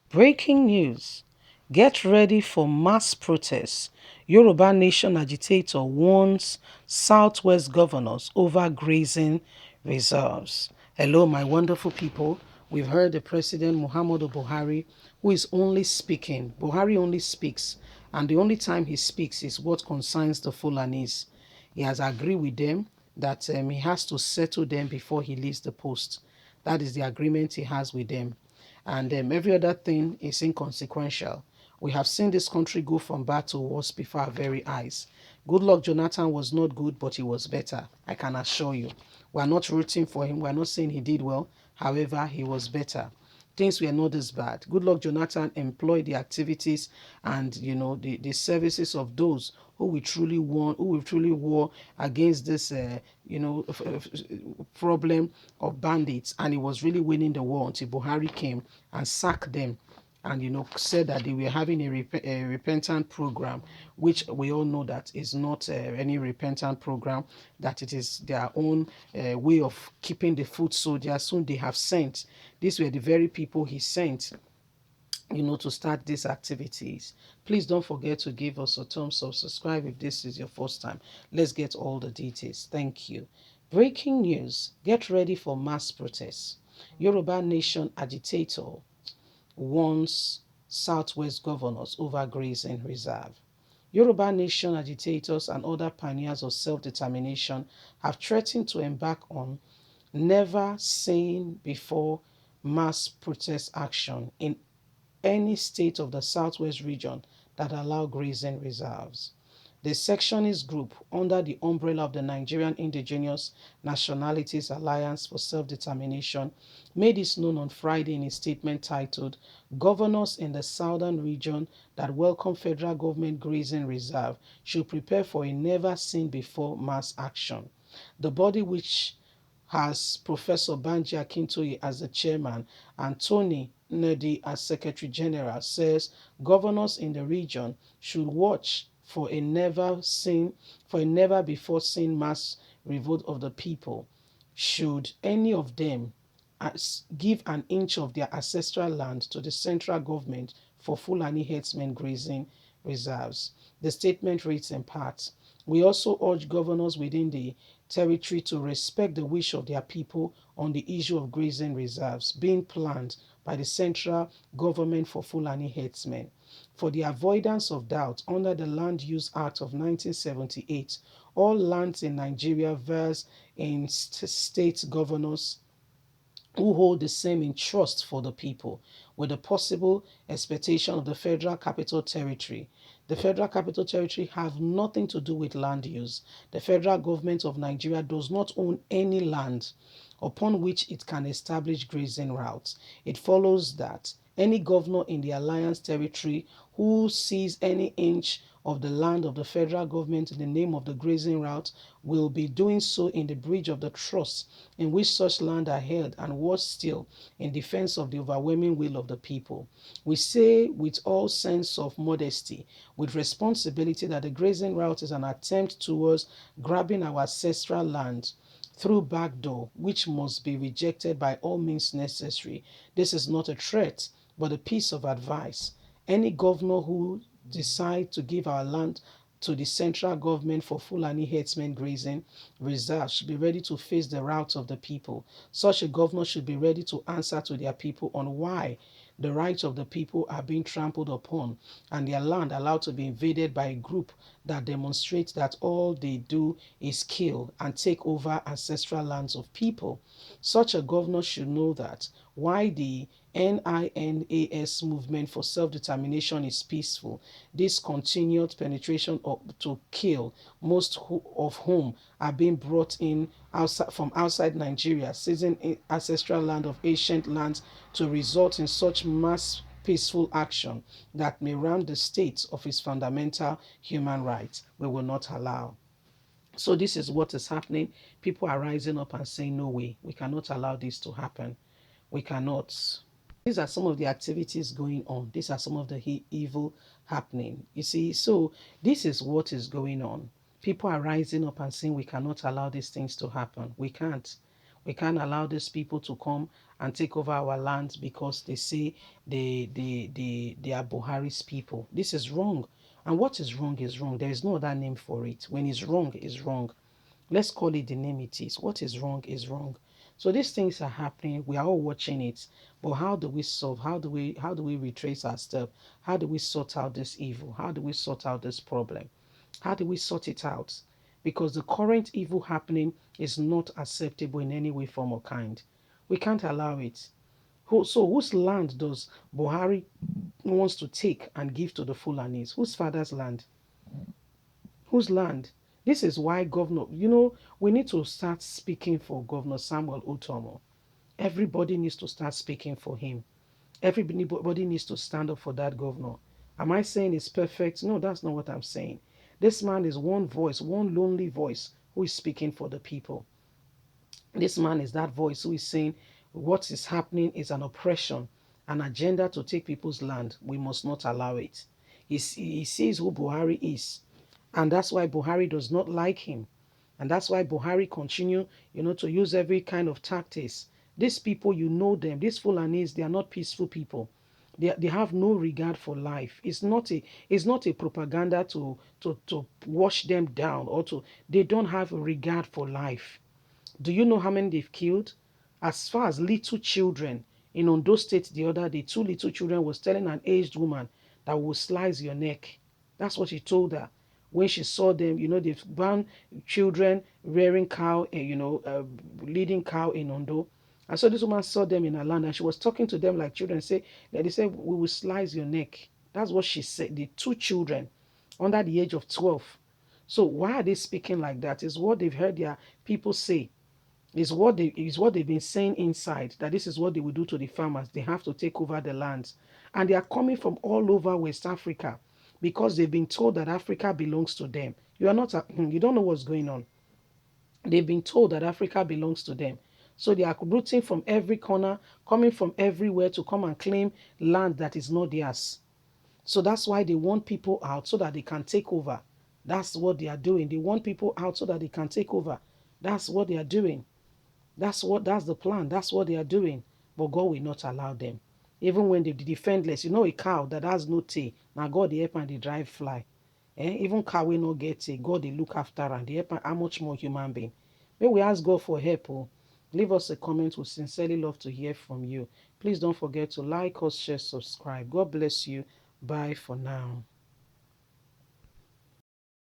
Breaking news. Get ready for mass protests. Yoruba Nation agitator warns Southwest governors over grazing reserves. Hello, my wonderful people. We've heard the President Muhammadu Buhari, who is only speaking. Buhari only speaks, and the only time he speaks is what concerns the Fulanis. He has agreed with them that he has to settle them before he leaves the post. That is the agreement he has with them. And every other thing is inconsequential. We have seen this country go from bad to worse before our very eyes. Good luck Jonathan was not good, but he was better. I can assure you. We are not rooting for him. We are not saying he did well. However, he was better. Things were not this bad. Good luck Jonathan employed the activities and the services of those who will truly war against this problem of bandits, and he was really winning the war until Buhari came and sacked them and said that they were having a repentant program, which we all know that is not any repentant program, that it is their own way of keeping the foot soldiers whom they have sent. These were the very people he sent to start these activities. Please don't forget to give us a thumbs up, subscribe if this is your first time. Let's get all the details. Thank you. Breaking news. Get ready for mass protests. Yoruba Nation agitator warns Southwest governors over grazing reserve. Yoruba Nation agitators and other pioneers of self-determination have threatened to embark on never seen before mass protest action in any state of the Southwest region that allow grazing reserves. The sectionist group, under the umbrella of the Nigerian Indigenous Nationalities Alliance for Self-Determination, made this known on Friday in a statement titled "Governors in the Southern Region that welcome federal government grazing reserve should prepare for a never-seen-before mass action." The body, which has Professor Banji Akintoye as the chairman and Tony Nedi as Secretary General, says governors in the region should watch for a never before seen mass revolt of the people. Should any of them give an inch of their ancestral land to the central government for Fulani herdsmen grazing reserves. The statement reads in part, "We also urge governors within the territory to respect the wish of their people on the issue of grazing reserves being planned by the central government for Fulani herdsmen. For the avoidance of doubt, under the Land Use Act of 1978, all lands in Nigeria vests in state governors who hold the same in trust for the people, with the possible expectation of the Federal Capital Territory. The Federal Capital Territory have nothing to do with land use. The federal government of Nigeria does not own any land upon which it can establish grazing routes. It follows that any governor in the Alliance Territory who sees any inch of the land of the federal government in the name of the grazing route will be doing so in the breach of the trust in which such land are held, and worse still, in defense of the overwhelming will of the people. We say with all sense of modesty, with responsibility, that the grazing route is an attempt towards grabbing our ancestral land through back door, which must be rejected by all means necessary. This is not a threat, but a piece of advice. Any governor who decides to give our land to the central government for Fulani herdsmen grazing reserves should be ready to face the wrath of the people. Such a governor should be ready to answer to their people on why the rights of the people are being trampled upon and their land allowed to be invaded by a group that demonstrates that all they do is kill and take over ancestral lands of people. Such a governor should know that why the NINAS movement for self-determination is peaceful, this continued penetration to kill, most of whom are being brought in from outside Nigeria, seizing ancestral land of ancient lands, to result in such mass peaceful action that may ram the state of its fundamental human rights. We will not allow. So this is what is happening. People are rising up and saying, no way, we cannot allow this to happen. We cannot. These are some of the activities going on. These are some of the evil happening. You see, so this is what is going on. People are rising up and saying we cannot allow these things to happen. We can't. We can't allow these people to come and take over our land because they say they are Buhari's people. This is wrong. And what is wrong is wrong. There is no other name for it. When it's wrong, it's wrong. Let's call it the name it is. What is wrong is wrong. So these things are happening. We are all watching it. But how do we solve? How do we retrace our steps? How do we sort out this evil? How do we sort out this problem? How do we sort it out? Because the current evil happening is not acceptable in any way, form, or kind. We can't allow it. So whose land does Buhari wants to take and give to the Fulanis? Whose father's land? Whose land? This is why we need to start speaking for Governor Samuel Otomo. Everybody needs to start speaking for him. Everybody needs to stand up for that governor. Am I saying it's perfect? No, that's not what I'm saying. This man is one voice, one lonely voice who is speaking for the people. This man is that voice who is saying what is happening is an oppression, an agenda to take people's land. We must not allow it. He sees who Buhari is, and that's why Buhari does not like him. And that's why Buhari continue, to use every kind of tactics. These people, them, these Fulanis, they are not peaceful people. They have no regard for life. It's not a propaganda to wash them down or they don't have a regard for life. Do you know how many they've killed? As far as little children in Ondo State the other day, two little children was telling an aged woman that will slice your neck. That's what she told her when she saw them. They've found children rearing cow, leading cow in Ondo. And so this woman saw them in her land and she was talking to them like children. They said, we will slice your neck. That's what she said. The two children under the age of 12. So why are they speaking like that? Is what they've heard their people say. Is what they've been saying inside, that this is what they will do to the farmers. They have to take over the lands. And they are coming from all over West Africa because they've been told that Africa belongs to them. You don't know what's going on. They've been told that Africa belongs to them. So they are rooting from every corner, coming from everywhere to come and claim land that is not theirs. So that's why they want people out so that they can take over. That's what they are doing. They want people out so that they can take over. That's what they are doing. That's the plan. That's what they are doing. But God will not allow them. Even when they defendless, a cow that has no tail. Now God they help and they drive fly. Even cow will not get tail. God they look after and they help and how much more human being. May we ask God for help. Oh. Leave us a comment. We sincerely love to hear from you. Please don't forget to like us, share, subscribe. God bless you. Bye for now.